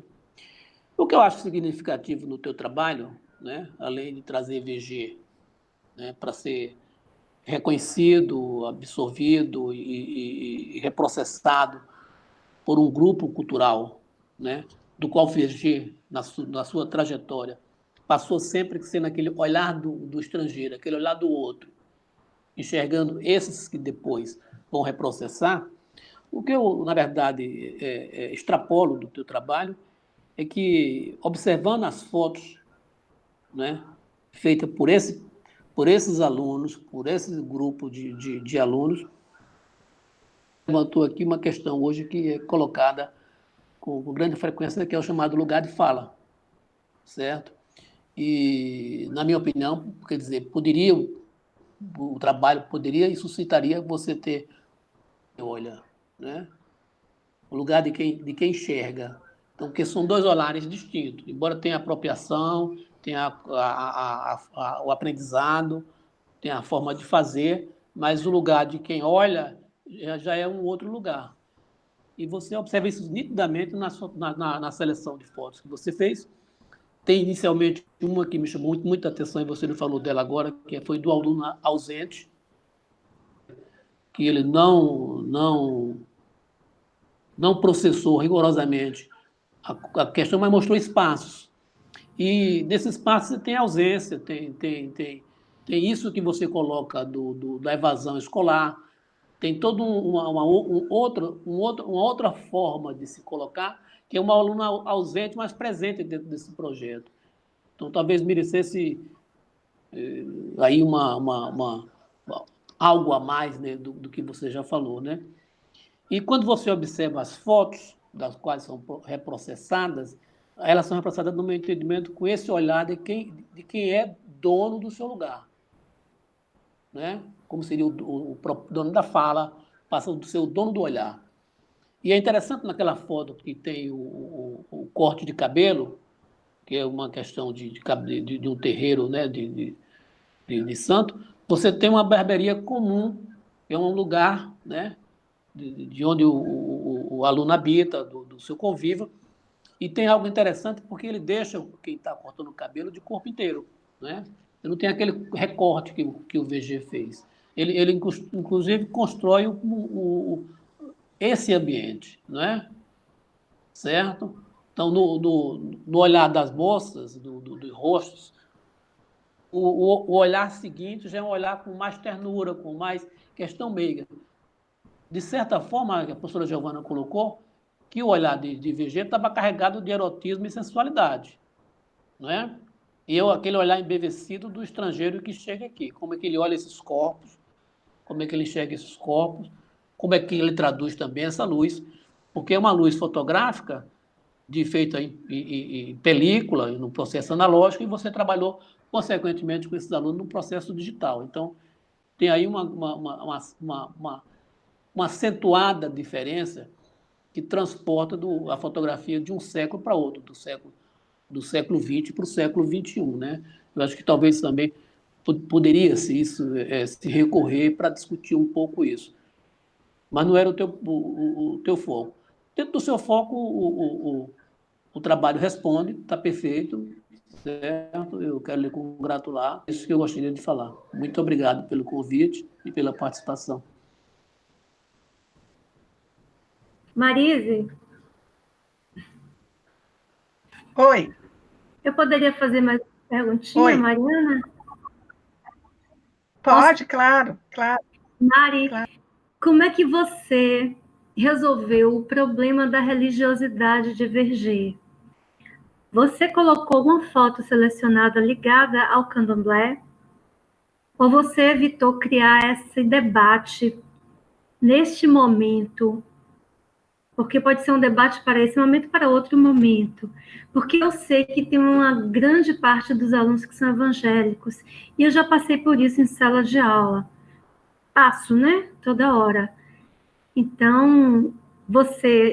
D: O que eu acho significativo no teu trabalho, né, além de trazer VG, né, para ser reconhecido, absorvido e reprocessado por um grupo cultural, né, do qual o VG, na sua trajetória, passou sempre sendo aquele olhar do estrangeiro, aquele olhar do outro, enxergando esses que depois vão reprocessar. O que eu, na verdade, extrapolo do teu trabalho é que, observando as fotos, né, feitas por esses alunos, por esse grupo de alunos, levantou aqui uma questão hoje que é colocada com grande frequência, que é o chamado lugar de fala, certo? E, na minha opinião, quer dizer, o trabalho poderia e suscitaria você ter, olha, né, o lugar de quem enxerga. Então, porque são dois olhares distintos, embora tenha apropriação, tenha o aprendizado, tenha a forma de fazer, mas o lugar de quem olha já é um outro lugar. E você observa isso nitidamente na seleção de fotos que você fez. Tem inicialmente uma que me chamou muita atenção, e você não falou dela agora, que foi do aluno ausente, que ele não processou rigorosamente a questão, mas mostrou espaços. E nesses espaços você tem ausência, tem isso que você coloca da evasão escolar, tem toda uma outra forma de se colocar, que é uma aluna ausente, mas presente dentro desse projeto. Então, talvez merecesse aí algo a mais, né, do que você já falou, né? E quando você observa as fotos, das quais são reprocessadas, elas são reprocessadas, no meu entendimento, com esse olhar de quem é dono do seu lugar, né? Como seria o próprio dono da fala, passa do seu dono do olhar. E é interessante naquela foto que tem o corte de cabelo, que é uma questão de um terreiro, né, de santo, você tem uma barbearia comum, é um lugar, né, de onde o aluno habita, do seu convívio, e tem algo interessante porque ele deixa quem está cortando o cabelo de corpo inteiro, né? Ele não tem aquele recorte que o VG fez. Ele inclusive, constrói esse ambiente, não é? Certo? Então, no olhar das moças, dos rostos, o olhar seguinte já é um olhar com mais ternura, com mais questão meiga. De certa forma, a professora Giovana colocou que o olhar de VG estava carregado de erotismo e sensualidade, não é? E aquele olhar embevecido do estrangeiro que chega aqui, como é que ele olha esses corpos, como é que ele enxerga esses corpos, como é que ele traduz também essa luz, porque é uma luz fotográfica feita em película, no processo analógico, e você trabalhou, consequentemente, com esses alunos no processo digital. Então, tem aí uma acentuada diferença que transporta a fotografia de um século para outro, do século XX para o século XXI, né? Eu acho que talvez também poderia se recorrer para discutir um pouco isso. Mas não era o teu foco. Dentro do seu foco, o trabalho responde, está perfeito, certo? Eu quero lhe congratular. É isso que eu gostaria de falar. Muito obrigado pelo convite e pela participação.
C: Marise?
A: Oi.
C: Eu poderia fazer mais uma perguntinha,
A: Oi.
C: Mariana?
A: Pode, claro, claro.
C: Mari,
A: Claro.
C: como é que você resolveu o problema da religiosidade de Verger? Você colocou uma foto selecionada ligada ao candomblé? Ou você evitou criar esse debate neste momento? Porque pode ser um debate para esse momento, para outro momento. Porque eu sei que tem uma grande parte dos alunos que são evangélicos. E eu já passei por isso em sala de aula. Passo, né? Toda hora. Então,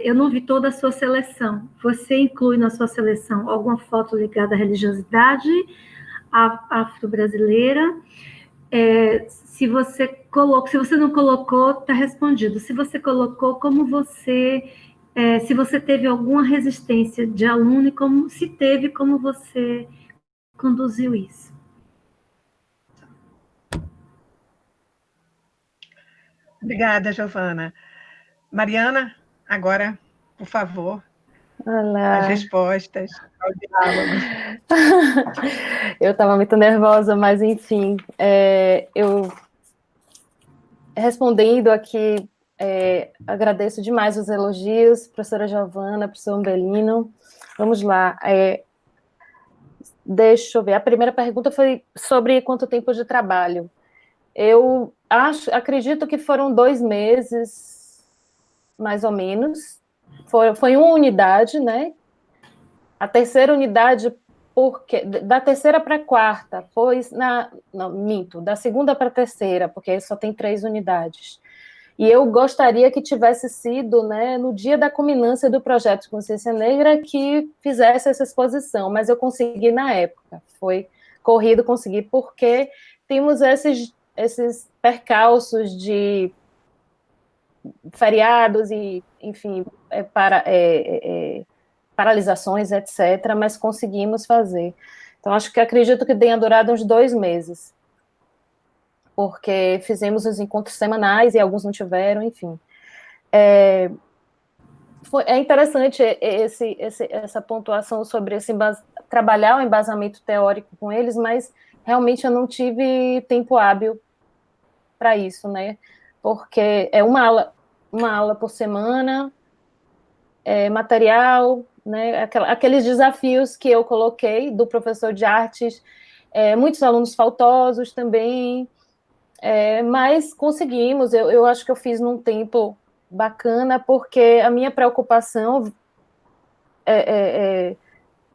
C: eu não vi toda a sua seleção. Você inclui na sua seleção alguma foto ligada à religiosidade afro-brasileira? Se você não colocou, está respondido. Se você colocou, se você teve alguma resistência de aluno e se teve, como você conduziu isso?
A: Obrigada, Giovana. Mariana, agora, por favor, as
B: Olá.
A: respostas ao diálogo.
B: Eu estava muito nervosa, mas enfim, eu respondendo aqui, agradeço demais os elogios, professora Giovana, professor Umbelino. Vamos lá. Deixa eu ver. A primeira pergunta foi sobre quanto tempo de trabalho. Eu acredito que foram 2 meses, mais ou menos. Foi uma unidade, né? A terceira unidade, porque da terceira para a quarta, não, minto, da segunda para a terceira, porque só tem 3 unidades. E eu gostaria que tivesse sido, né, no dia da culminância do projeto de Consciência Negra que fizesse essa exposição, mas eu consegui na época. Foi corrido, consegui, porque temos esses percalços de feriados e, enfim, paralisações, etc., mas conseguimos fazer. Então, acredito que tenha durado uns 2 meses, porque fizemos os encontros semanais e alguns não tiveram, enfim. É interessante essa pontuação sobre trabalhar o embasamento teórico com eles, mas realmente eu não tive tempo hábil para isso, né? Porque é uma aula por semana, material, né? Aqueles desafios que eu coloquei do professor de artes, muitos alunos faltosos também, mas conseguimos. Eu acho que eu fiz num tempo bacana, porque a minha preocupação,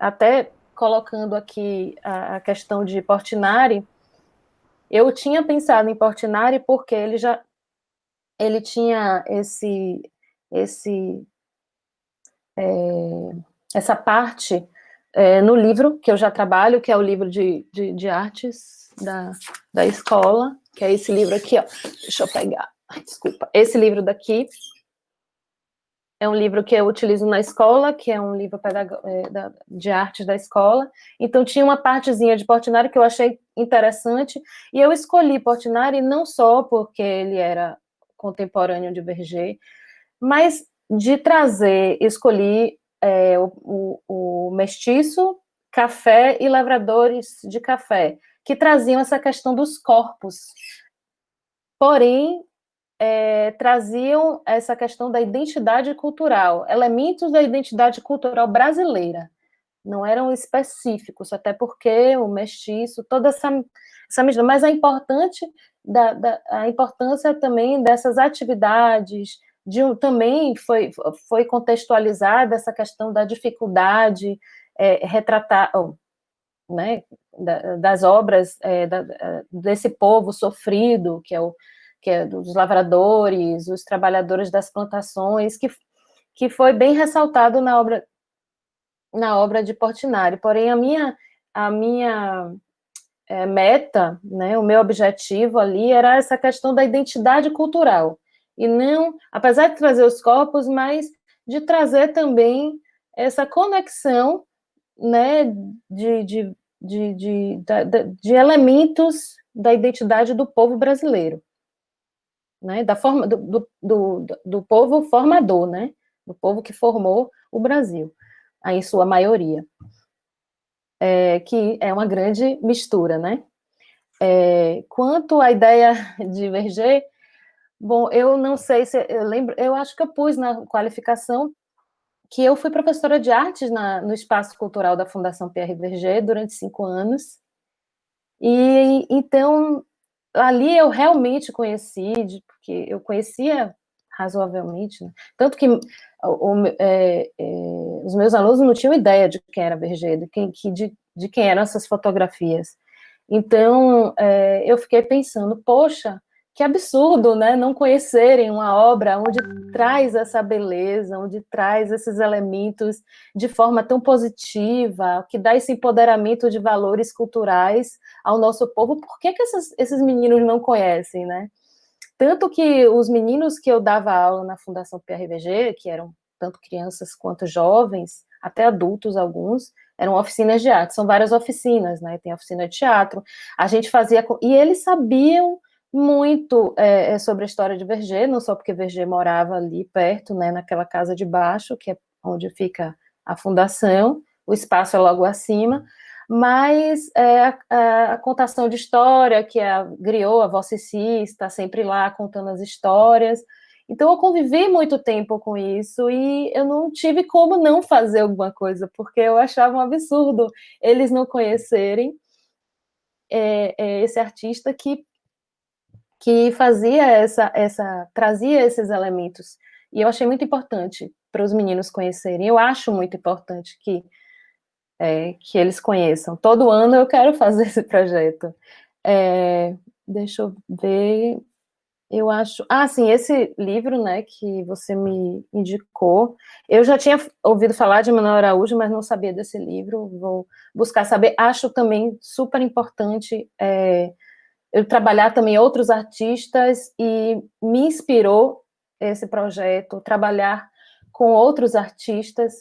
B: até colocando aqui a questão de Portinari, eu tinha pensado em Portinari porque ele tinha essa parte no livro que eu já trabalho, que é o livro de artes da escola, que é esse livro aqui, ó. Deixa eu pegar. Desculpa. Esse livro daqui é um livro que eu utilizo na escola, que é um livro de artes da escola. Então, tinha uma partezinha de Portinari que eu achei interessante, e eu escolhi Portinari não só porque ele era contemporâneo de Verger, mas escolhi o Mestiço, Café e Lavradores de Café, que traziam essa questão dos corpos. Porém, traziam essa questão da identidade cultural, elementos da identidade cultural brasileira, não eram específicos, até porque o mestiço, toda essa mistura, mas a importância também dessas atividades, também foi contextualizada essa questão da dificuldade, retratar, né, das obras desse povo sofrido, que é dos lavradores, os trabalhadores das plantações, que foi bem ressaltado na obra de Portinari. Porém, a minha meta, né, o meu objetivo ali era essa questão da identidade cultural, e não, apesar de trazer os corpos, mas de trazer também essa conexão, né, de elementos da identidade do povo brasileiro, né, da forma do povo formador, né, do povo que formou o Brasil, em sua maioria. que é uma grande mistura, né? Quanto à ideia de Verger, bom, eu não sei se eu lembro, eu acho que eu pus na qualificação que eu fui professora de artes no Espaço Cultural da Fundação Pierre Verger durante 5 anos, e então ali eu realmente conheci, porque eu conhecia razoavelmente, né? Tanto que os meus alunos não tinham ideia de quem era Verger, de quem eram essas fotografias. Então, eu fiquei pensando, poxa, que absurdo, né, não conhecerem uma obra onde traz essa beleza, onde traz esses elementos de forma tão positiva, que dá esse empoderamento de valores culturais ao nosso povo. Por que esses meninos não conhecem, né? Tanto que os meninos que eu dava aula na Fundação PRVG, que eram tanto crianças quanto jovens, até adultos alguns, eram oficinas de arte, são várias oficinas, né? Tem oficina de teatro, a gente fazia, e eles sabiam muito sobre a história de Verger, não só porque Verger morava ali perto, né, naquela casa de baixo, que é onde fica a fundação, o espaço é logo acima, mas a contação de história, que a Griot, a Vossa Cici, está sempre lá contando as histórias. Então, eu convivi muito tempo com isso e eu não tive como não fazer alguma coisa, porque eu achava um absurdo eles não conhecerem esse artista que fazia trazia esses elementos. E eu achei muito importante para os meninos conhecerem. Eu acho muito importante que eles conheçam. Todo ano eu quero fazer esse projeto. Deixa eu ver. Eu acho... sim, esse livro, né, que você me indicou, eu já tinha ouvido falar de Manuel Araújo, mas não sabia desse livro, vou buscar saber. Acho também super importante eu trabalhar também outros artistas, e me inspirou esse projeto, trabalhar com outros artistas,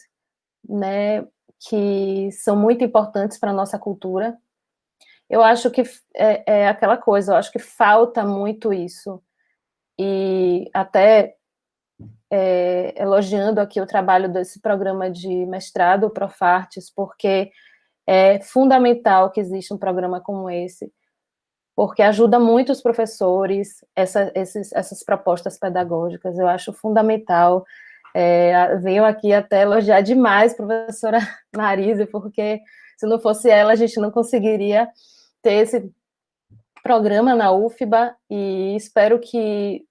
B: né, que são muito importantes para a nossa cultura. Eu acho que é aquela coisa, eu acho que falta muito isso, e até elogiando aqui o trabalho desse programa de mestrado, o Profartes, porque é fundamental que exista um programa como esse, porque ajuda muito os professores, essas propostas pedagógicas, eu acho fundamental. Venho aqui até elogiar demais a professora Marise, porque se não fosse ela, a gente não conseguiria ter esse programa na UFBA, e espero que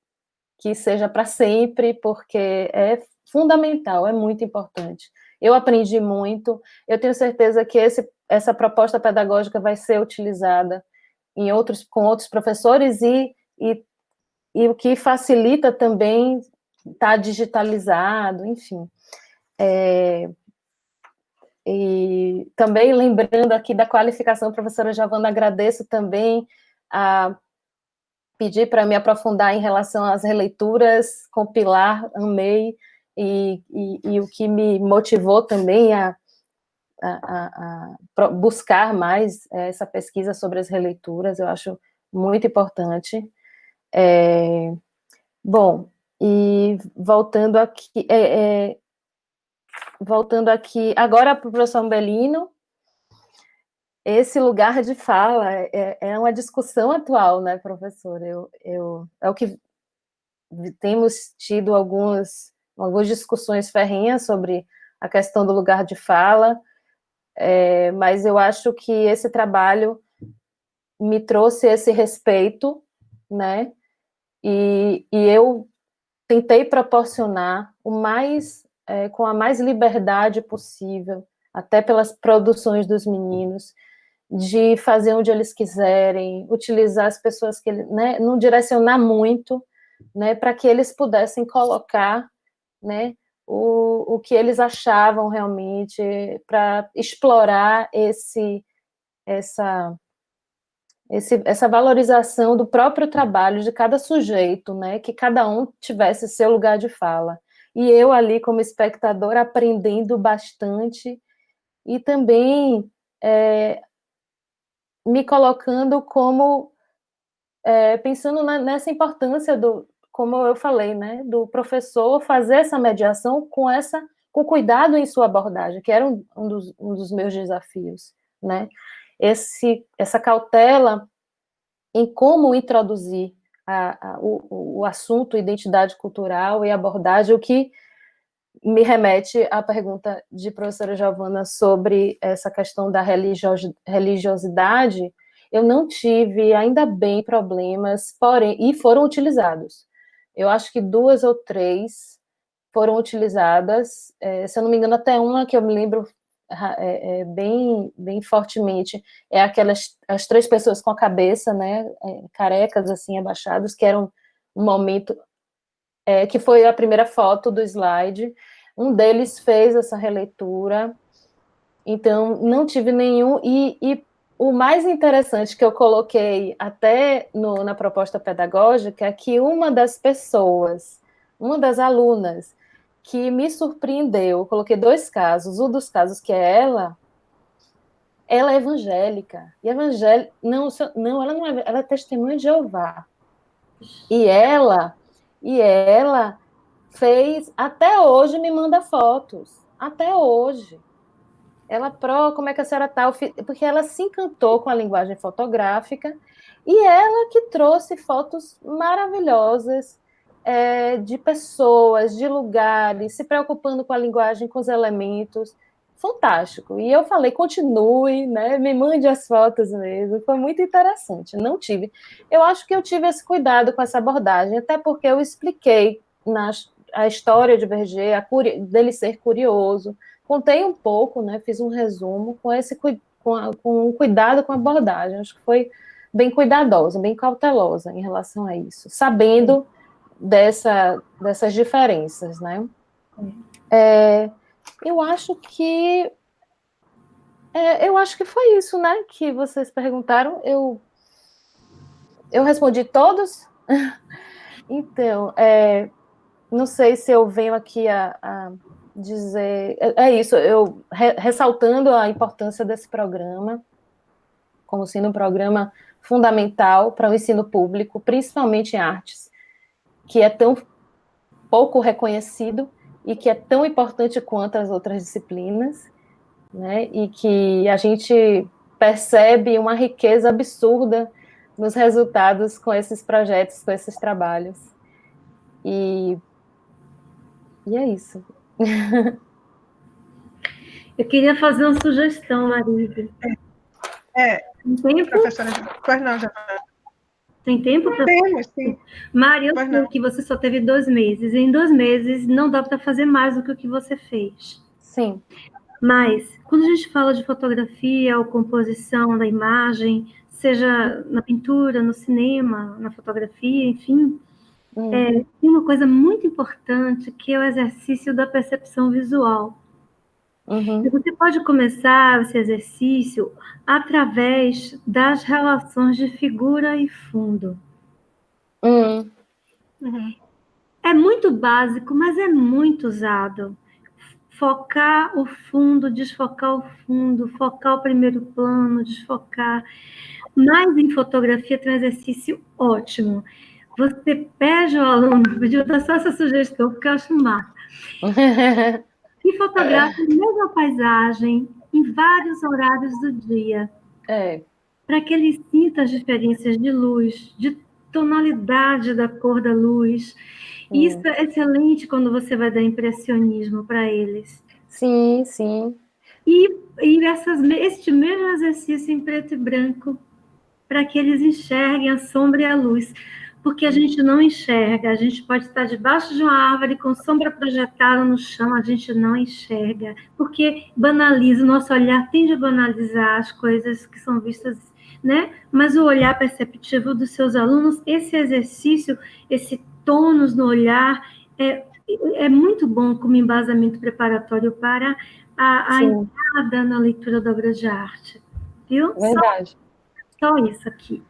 B: seja para sempre, porque é fundamental, é muito importante. Eu aprendi muito, eu tenho certeza que essa proposta pedagógica vai ser utilizada com outros professores, e o que facilita também está digitalizado, enfim. E também lembrando aqui da qualificação, professora Giovana, agradeço também a pedir para me aprofundar em relação às releituras, compilar, amei, e o que me motivou também a buscar mais essa pesquisa sobre as releituras, eu acho muito importante. Bom, e voltando aqui agora para o professor Umbelino, esse lugar de fala é uma discussão atual, né, professor? É o que temos tido algumas discussões ferrenhas sobre a questão do lugar de fala, mas eu acho que esse trabalho me trouxe esse respeito, né? E eu tentei proporcionar com a mais liberdade possível, até pelas produções dos meninos, de fazer onde eles quiserem, utilizar as pessoas que eles, né, não direcionar muito, né, para que eles pudessem colocar, né, o que eles achavam realmente, para explorar essa valorização do próprio trabalho de cada sujeito, né, que cada um tivesse seu lugar de fala. E eu ali, como espectadora, aprendendo bastante, e também me colocando como, pensando nessa importância como eu falei, né, do professor fazer essa mediação com cuidado em sua abordagem, que era um dos meus desafios, né? Essa cautela em como introduzir o assunto identidade cultural e abordagem, o que me remete à pergunta de professora Giovana sobre essa questão da religiosidade. Eu não tive, ainda bem, problemas, porém, e foram utilizados. Eu acho que 2 ou 3 foram utilizadas, se eu não me engano, até uma que eu me lembro bem fortemente, é as 3 pessoas com a cabeça, né, carecas, assim, abaixados, que eram um momento, que foi a primeira foto do slide. Um deles fez essa releitura, então não tive nenhum, e o mais interessante que eu coloquei até na proposta pedagógica é que uma das alunas, que me surpreendeu, eu coloquei 2 casos, um dos casos que é ela é evangélica, e evangélica, não, ela não é, ela é testemunha de Jeová, e ela fez, até hoje me manda fotos, até hoje, como é que a senhora está? Porque ela se encantou com a linguagem fotográfica, e ela que trouxe fotos maravilhosas, de pessoas, de lugares, se preocupando com a linguagem, com os elementos, fantástico. E eu falei, continue, né? Me mande as fotos mesmo, foi muito interessante. Eu acho que eu tive esse cuidado com essa abordagem, até porque eu expliquei a história de Berger, dele ser curioso, contei um pouco, né? Fiz um resumo com cuidado com a abordagem. Acho que foi bem cuidadosa, bem cautelosa em relação a isso, sabendo dessas diferenças, né? Eu acho que foi isso, né? Que vocês perguntaram. Eu respondi todos. Então, não sei se eu venho aqui a dizer. Isso, eu ressaltando a importância desse programa, como sendo um programa fundamental para o ensino público, principalmente em artes, que é tão pouco reconhecido e que é tão importante quanto as outras disciplinas, né? E que a gente percebe uma riqueza absurda nos resultados com esses projetos, com esses trabalhos. E é isso.
C: Eu queria fazer uma sugestão, Marisa. Tem tempo?
A: Professora, pois não, Giovana.
C: Tem tempo?
A: Temos, sim.
C: Mari, eu sei que você só teve 2 meses. Em 2 meses não dá para fazer mais do que o que você fez.
B: Sim.
C: Mas, quando a gente fala de fotografia ou composição da imagem, seja na pintura, no cinema, na fotografia, enfim, tem uma coisa muito importante que é o exercício da percepção visual. E você pode começar esse exercício através das relações de figura e fundo. É muito básico, mas é muito usado. Focar o fundo, desfocar o fundo, focar o primeiro plano, desfocar. Mas em fotografia tem um exercício ótimo. Você pede ao aluno, vou dar só essa sugestão, porque eu acho massa. E fotografa a mesma paisagem em vários horários do dia. Para que ele sinta as diferenças de luz, de tonalidade da cor da luz. Isso é excelente quando você vai dar impressionismo para eles.
B: Sim, sim.
C: E este mesmo exercício em preto e branco, para que eles enxerguem a sombra e a luz. Porque a gente não enxerga, a gente pode estar debaixo de uma árvore com sombra projetada no chão, a gente não enxerga, porque banaliza, o nosso olhar tende a banalizar as coisas que são vistas, né? Mas o olhar perceptivo dos seus alunos, esse exercício, esse tônus no olhar, é muito bom como embasamento preparatório para a entrada na leitura da obra de arte. Viu?
B: Verdade.
C: Só isso aqui.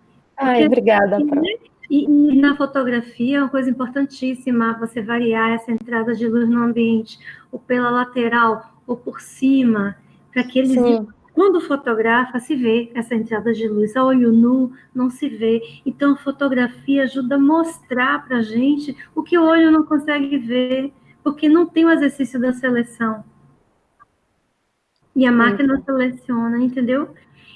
B: Obrigada, Pro.
C: E na fotografia, uma coisa importantíssima, você variar essa entrada de luz no ambiente, ou pela lateral, ou por cima, para que eles, quando fotografa, se vê essa entrada de luz. A olho nu, não se vê. Então, a fotografia ajuda a mostrar para a gente o que o olho não consegue ver, porque não tem o exercício da seleção. E a máquina seleciona, entendeu?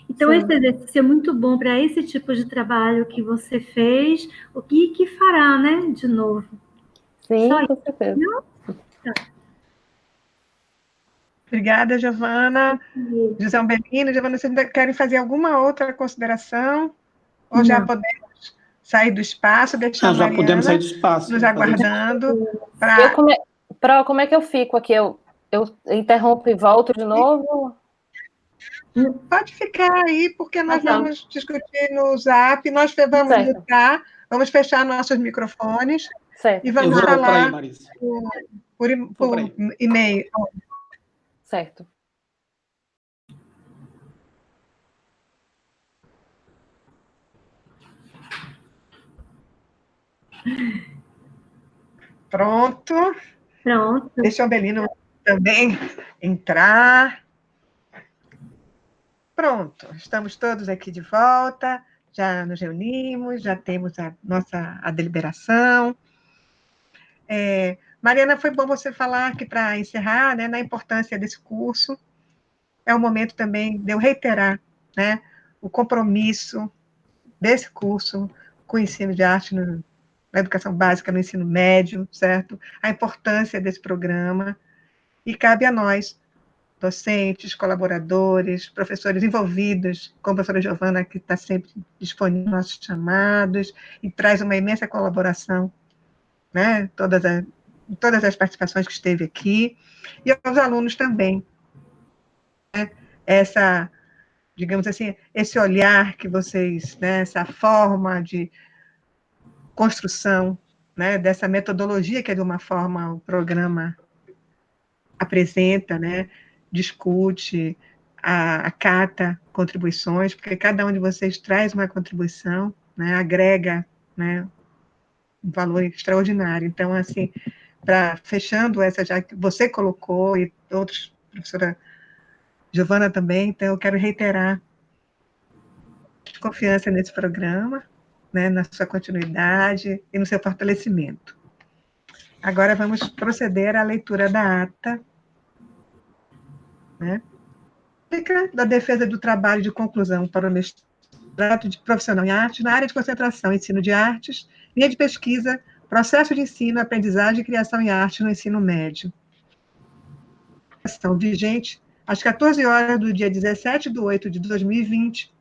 C: Então,
B: Sim.
C: esse exercício é muito bom para esse tipo de trabalho que você fez, o que fará, né, de novo.
B: Sim,
C: Só
B: com
C: isso,
B: certeza.
C: não?
A: Obrigada, Giovana. José Umbelino, Giovana, vocês ainda querem fazer alguma outra consideração? Ou já
C: Não.
A: podemos sair do espaço, deixar a
D: Já podemos sair
A: Mariana
D: do espaço.
A: nos aguardando
B: Eu
A: para...
B: Pro, como é que eu fico aqui? Eu interrompo e volto de novo?
A: Pode ficar aí, porque nós
B: Tá.
A: vamos discutir no Zap, nós vamos
B: Certo.
A: mutar, vamos fechar nossos microfones
B: Certo.
A: e
D: Eu
A: vamos
D: vou por aí,
A: falar
D: Marisa.
A: por
D: Vou por aí.
A: e-mail.
B: Certo.
A: Pronto.
C: Pronto.
A: Deixa o Umbelino também entrar. Pronto, estamos todos aqui de volta, já nos reunimos, já temos a deliberação. Mariana, foi bom você falar aqui para encerrar, né, na importância desse curso. É o momento também de eu reiterar, né, o compromisso desse curso com o ensino de arte na educação básica, no ensino médio, certo? A importância desse programa, e cabe a nós, docentes, colaboradores, professores envolvidos, como a professora Giovana, que está sempre disponível nos nossos chamados, e traz uma imensa colaboração, né? Todas as participações que esteve aqui, e aos alunos também, né? Essa, digamos assim, esse olhar que vocês, né? Essa forma de construção, né? Dessa metodologia que, de uma forma, o programa apresenta, né? Discute, acata contribuições, porque cada um de vocês traz uma contribuição, né? Agrega, né? Um valor extraordinário. Então, assim, fechando essa já que você colocou e outros, professora Giovana também, então eu quero reiterar a confiança nesse programa, né, na sua continuidade e no seu fortalecimento. Agora vamos proceder à leitura da ata, né, da defesa do trabalho de conclusão para o mestrado de profissional em artes na área de concentração ensino de artes, linha de pesquisa, processo de ensino, aprendizagem e criação em arte no ensino médio. Vigente às 14 horas do dia 17/8/2020,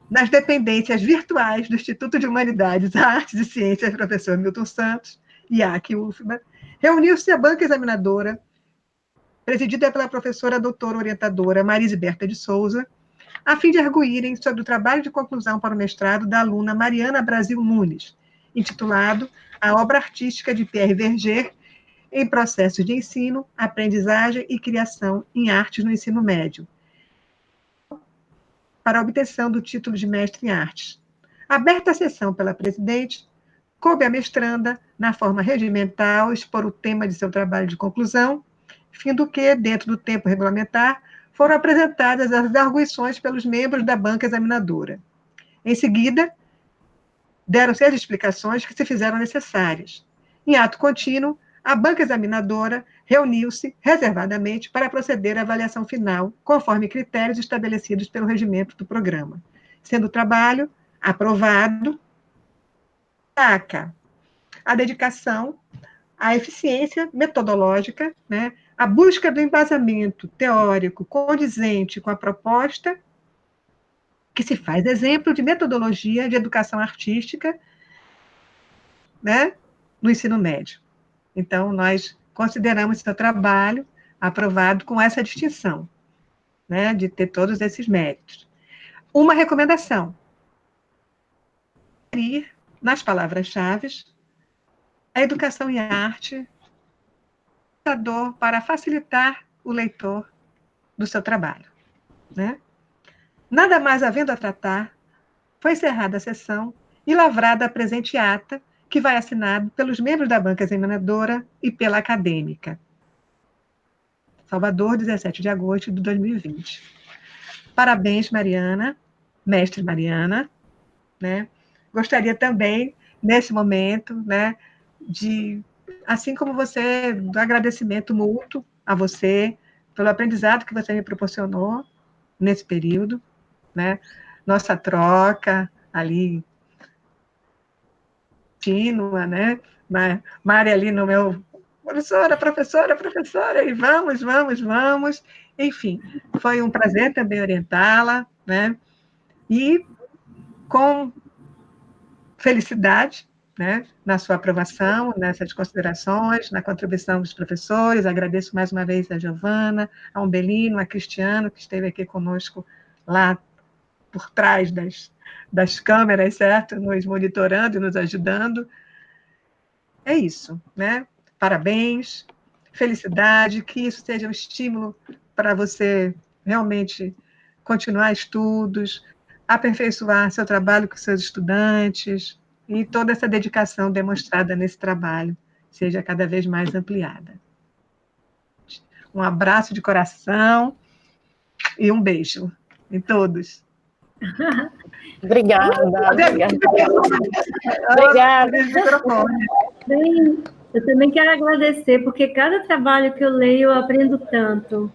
A: nas dependências virtuais do Instituto de Humanidades, Artes e Ciências, professor Milton Santos, IAC UFBA, reuniu-se a banca examinadora, presidida pela professora doutora orientadora Marise Berta de Souza, a fim de arguírem sobre o trabalho de conclusão para o mestrado da aluna Mariana Brasil Nunes, intitulado A Obra Artística de Pierre Verger, em processos de ensino, aprendizagem e criação em artes no ensino médio, para a obtenção do título de mestre em artes. Aberta a sessão pela presidente, coube à mestranda, na forma regimental, expor o tema de seu trabalho de conclusão, fim do que, dentro do tempo regulamentar, foram apresentadas as arguições pelos membros da banca examinadora. Em seguida, deram-se as explicações que se fizeram necessárias. Em ato contínuo, a banca examinadora reuniu-se reservadamente para proceder à avaliação final, conforme critérios estabelecidos pelo regimento do programa, sendo o trabalho aprovado, destaca a dedicação, a eficiência metodológica, né, a busca do embasamento teórico condizente com a proposta, que se faz exemplo de metodologia de educação artística, né, no ensino médio. Então, nós consideramos seu trabalho aprovado com essa distinção, né, de ter todos esses méritos. Uma recomendação: ir nas palavras-chave a educação em arte para facilitar o leitor do seu trabalho, né? Nada mais havendo a tratar, foi encerrada a sessão e lavrada a presente ata, que vai assinado pelos membros da banca examinadora e pela acadêmica. Salvador, 17 de agosto de 2020. Parabéns, Mariana, mestre Mariana, né? Gostaria também, nesse momento, né, assim como você, do agradecimento mútuo a você, pelo aprendizado que você me proporcionou nesse período, né? Nossa troca ali, contínua, né? Mari ali no meu, professora, professora, professora, e vamos, vamos, vamos. Enfim, foi um prazer também orientá-la, né? E com felicidade, né, na sua aprovação, nessas considerações, na contribuição dos professores. Agradeço mais uma vez a Giovana, a Umbelino, a Cristiano, que esteve aqui conosco lá por trás das câmeras, certo? Nos monitorando e nos ajudando. É isso, né? Parabéns, felicidade, que isso seja um estímulo para você realmente continuar estudos, aperfeiçoar seu trabalho com seus estudantes e toda essa dedicação demonstrada nesse trabalho seja cada vez mais ampliada. Um abraço de coração e um beijo em todos.
B: Obrigada. Obrigada.
C: Bem, eu também quero agradecer, porque cada trabalho que eu leio eu aprendo tanto.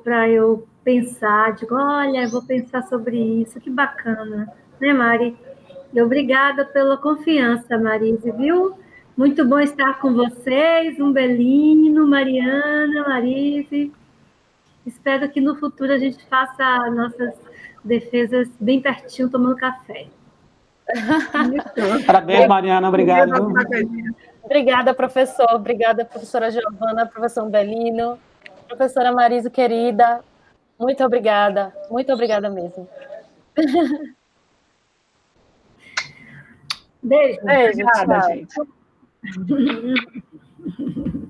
C: Para eu pensar, digo, olha, eu vou pensar sobre isso, que bacana, né, Mari? E obrigada pela confiança, Marise, viu? Muito bom estar com vocês, Umbelino, Mariana, Marise. Espero que no futuro a gente faça nossas defesas bem pertinho, tomando café.
D: Parabéns, Mariana, obrigado.
B: Obrigada, professor. Obrigada, professora Giovana, professor Umbelino, professora Marise, querida. Muito obrigada mesmo.
C: Beijo.
B: Beijo,
A: Obrigada,
B: tchau.
A: gente.